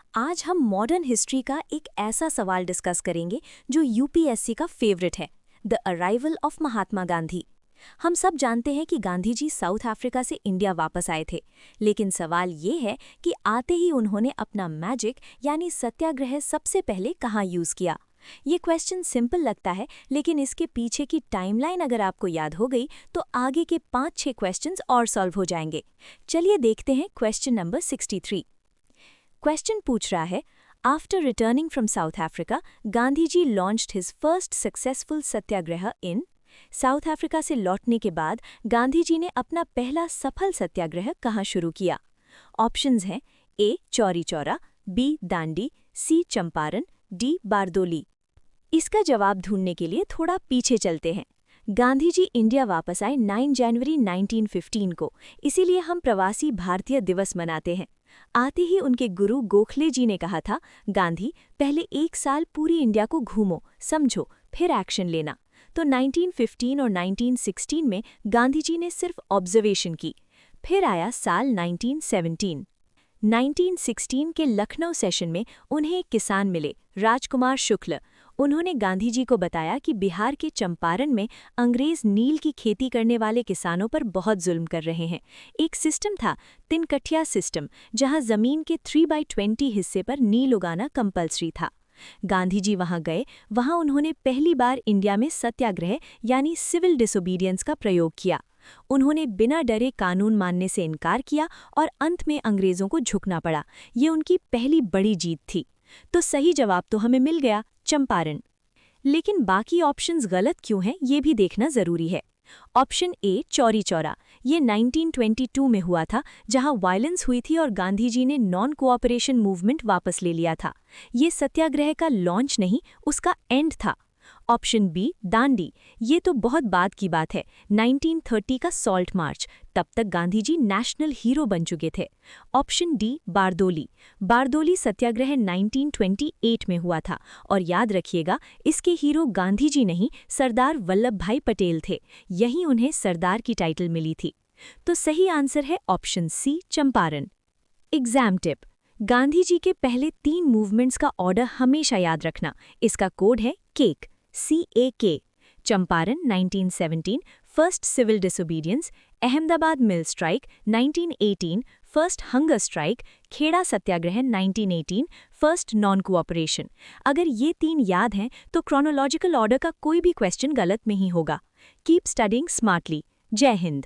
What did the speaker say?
आज हम modern history का एक ऐसा सवाल डिस्कस करेंगे जो यूपीएससी का फेवरेट है, the arrival of Mahatma Gandhi. हम सब जानते हैं कि गांधी जी साउथ अफ्रीका से इंडिया वापस आए थे, लेकिन सवाल ये है कि आते ही उन्होंने अपना मैजिक यानी सत्याग्रह सबसे पहले कहाँ यूज़ किया। ये क्वेश्चन सिंपल लगता है, लेकिन इसके पीछे की टाइमलाइन अगर आपको याद हो गई तो आगे के 5-6 क्वेश्चंस और सॉल्व हो जाएंगे। चलिए देखते हैं क्वेश्चन नंबर 63। क्वेश्चन पूछ रहा है, after returning from South Africa Gandhi ji launched his first successful satyagraha in. South Africa से लौटने के बाद गांधी जी ने अपना पहला सफल सत्याग्रह कहाँ शुरू किया? ऑप्शंस हैं ए चौरी चौरा, बी दांडी, सी चंपारण, डी बारदोली। इसका जवाब ढूंढने के लिए थोड़ा पीछे चलते हैं। गांधी जी इंडिया वापस आए 9 जनवरी 1915 को, इसीलिए हम प्रवासी भारतीय दिवस मनाते हैं। आते ही उनके गुरु गोखले जी ने कहा था, गांधी पहले 1 साल पूरी इंडिया को घूमो, समझो, फिर एक्शन लेना। तो 1915 और 1916 में गांधी जी ने सिर्फ ऑब्जर्वेशन की। फिर आया साल 1917। 1916 के लखनऊ सेशन में उन्हें एक किसान मिले, राजकुमार शुक्ल। उन्होंने गांधी जी को बताया कि बिहार के चंपारण में अंग्रेज नील की खेती करने वाले किसानों पर बहुत जुल्म कर रहे हैं। एक सिस्टम था, तिनकठिया सिस्टम, जहां जमीन के 3/20 हिस्से पर नील उगाना कंपल्सरी था। गांधी जी वहां गए, वहां उन्होंने पहली बार इंडिया में सत्याग्रह यानी सिविल डिसोबीडियंस का प्रयोग किया। उन्होंने बिना डरे कानून मानने से इनकार किया और अंत में अंग्रेजों को झुकना पड़ा। ये उनकी पहली बड़ी जीत थी। तो सही जवाब तो हमें मिल गया, चंपारण। लेकिन बाकी ऑप्शंस गलत क्यों हैं, ये भी देखना जरूरी है। ऑप्शन ए चौरी चौरा, ये 1922 में हुआ था, जहां वायलेंस हुई थी और गांधी जी ने नॉन कोऑपरेशन मूवमेंट वापस ले लिया था। ये सत्याग्रह का लॉन्च नहीं, उसका एंड था। ऑप्शन बी दांडी, ये तो बहुत बाद की बात है, 1930 का सॉल्ट मार्च, तब तक गांधी जी नेशनल हीरो बन चुके थे। ऑप्शन डी बारदोली, बारदोली सत्याग्रह 1928 में हुआ था, और याद रखिएगा इसके हीरो गांधी जी नहीं, सरदार वल्लभ भाई पटेल थे। यहीं उन्हें सरदार की टाइटल मिली थी। तो सही आंसर है option C Champaran. Exam tip, Gandhi ji के पहले 3 मूवमेंट्स का ऑर्डर हमेशा याद रखना। इसका कोड है cake, CAK। Champaran 1917 first civil disobedience, Ahmedabad mill strike 1918 first hunger strike, Kheda Satyagraha 1918 first non cooperation. अगर ये 3 याद हैं तो क्रोनोलॉजिकल ऑर्डर का कोई भी क्वेश्चन गलत नहीं होगा। Keep studying smartly. जय हिंद।